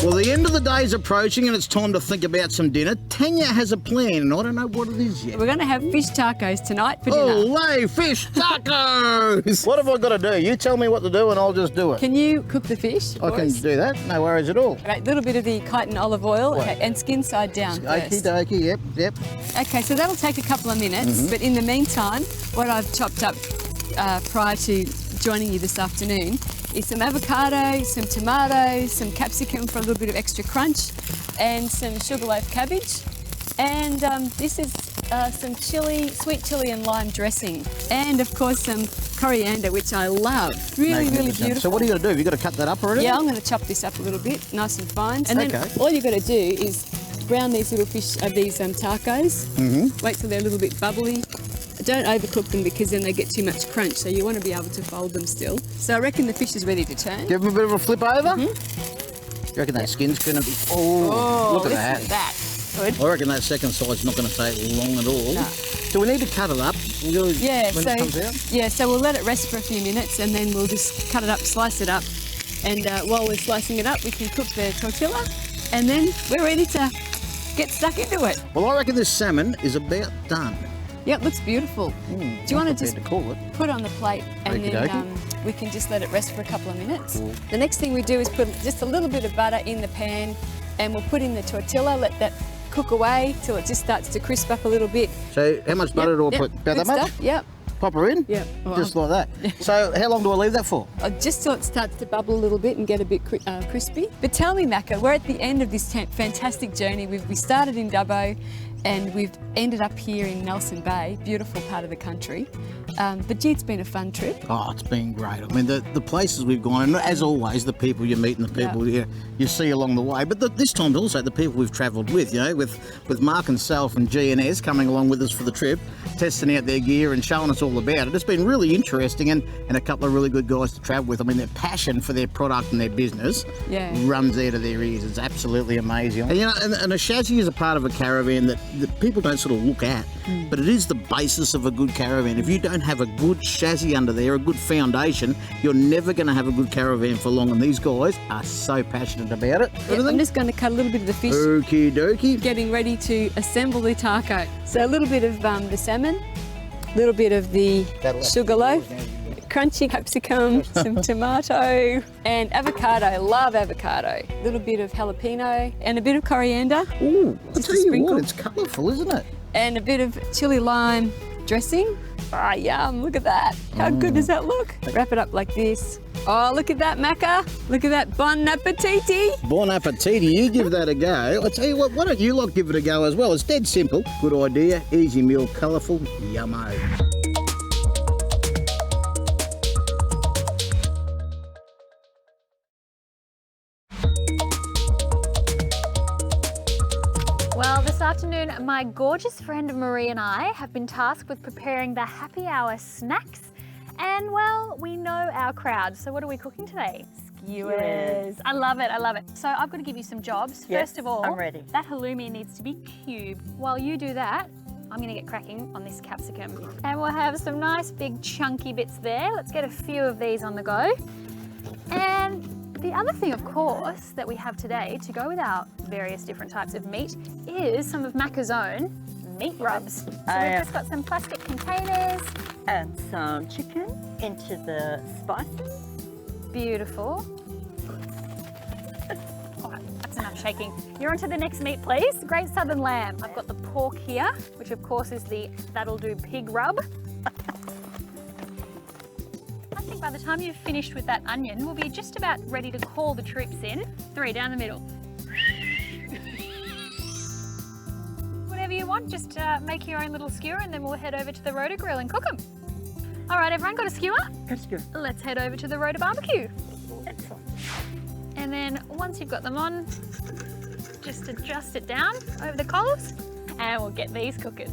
Well, the end of the day is approaching and it's time to think about some dinner. Tanya has a plan and I don't know what it is yet. We're going to have fish tacos tonight for dinner. Olé, fish tacos! What have I got to do? You tell me what to do and I'll just do it. Can you cook the fish? I can do that, no worries at all. Right, a little bit of the chitin olive oil and skin side down Okie first. dokie, yep. Okay, so that'll take a couple of minutes, but in the meantime, what I've chopped up prior to joining you this afternoon is some avocado, some tomatoes, some capsicum for a little bit of extra crunch, and some sugarloaf cabbage. And this is some chili, sweet chili and lime dressing. And of course some coriander, which I love. Really, really beautiful. So what are you going to do? Have you got to cut that up already? Yeah, I'm going to chop this up a little bit, nice and fine. And then all you've got to do is brown these little fish, these tacos. Wait till they're a little bit bubbly. Don't overcook them because then they get too much crunch, so you want to be able to fold them still. So I reckon the fish is ready to turn. Give them a bit of a flip over. You reckon that skin's going to be... Oh, look at that. Good. I reckon that second side's not going to take long at all. No. So we need to cut it up when it comes out? Yeah, so we'll let it rest for a few minutes and then we'll just cut it up, slice it up. And while we're slicing it up, we can cook the tortilla and then we're ready to get stuck into it. Well, I reckon this salmon is about done. Yeah, it looks beautiful. Do you want to just put it on the plate and then we can just let it rest for a couple of minutes? Cool. The next thing we do is put just a little bit of butter in the pan and we'll put in the tortilla, let that cook away till it just starts to crisp up a little bit. So how much butter do I put? About that much? Yep. Pop her in? Yep. Just like that. So how long do I leave that for? Just till it starts to bubble a little bit and get a bit crispy. But tell me, Macca, we're at the end of this fantastic journey. We started in Dubbo and we've ended up here in Nelson Bay, beautiful part of the country. But gee, it's been a fun trip. Oh, it's been great. I mean, the places we've gone, and as always, the people you meet and the people you see along the way. But this time also the people we've travelled with, you know, with Mark and Self and G&S coming along with us for the trip, testing out their gear and showing us all about it. It's been really interesting and a couple of really good guys to travel with. I mean, their passion for their product and their business runs out of their ears. It's absolutely amazing. And, you know, and a chassis is a part of a caravan that people don't sort of look at, but it is the basis of a good caravan. If you don't have a good chassis under there, a good foundation, you're never going to have a good caravan for long, and these guys are so passionate about it. Yeah, I'm just going to cut a little bit of the fish. Okie dokie. Getting ready to assemble the taco. So a little bit of the salmon, a little bit of the sugarloaf, crunchy capsicum, some tomato and avocado. Love avocado. A little bit of jalapeno and a bit of coriander. Ooh, I'll tell you what, it's colourful, isn't it? And a bit of chili lime dressing. Ah, yum, look at that. How good does that look? Wrap it up like this. Oh, look at that, Macca. Look at that. Bon appetiti. Bon appetiti. You give that a go. I tell you what, why don't you lot give it a go as well? It's dead simple. Good idea. Easy meal, colourful. Yummo. Well, this afternoon, my gorgeous friend Marie and I have been tasked with preparing the happy hour snacks. And well, we know our crowd. So what are we cooking today? Skewers. I love it, I love it. So I've got to give you some jobs. Yes, First of all, I'm ready. That halloumi needs to be cubed. While you do that, I'm going to get cracking on this capsicum. And we'll have some nice big chunky bits there. Let's get a few of these on the go. And the other thing, of course, that we have today to go with our various different types of meat is some of Macca's own meat rubs. So we've just got some plastic containers. And some chicken into the spices. Beautiful. All right, that's enough shaking. You're on to the next meat, please. Great Southern lamb. I've got the pork here, which of course is the That'll Do pig rub. I think by the time you've finished with that onion, we'll be just about ready to call the troops in. 3 down the middle. Whatever you want, just make your own little skewer and then we'll head over to the Rota Grill and cook them. All right, everyone, got a skewer? Got a skewer. Let's head over to the Rota Barbecue. Excellent. And then once you've got them on, just adjust it down over the coals and we'll get these cooking.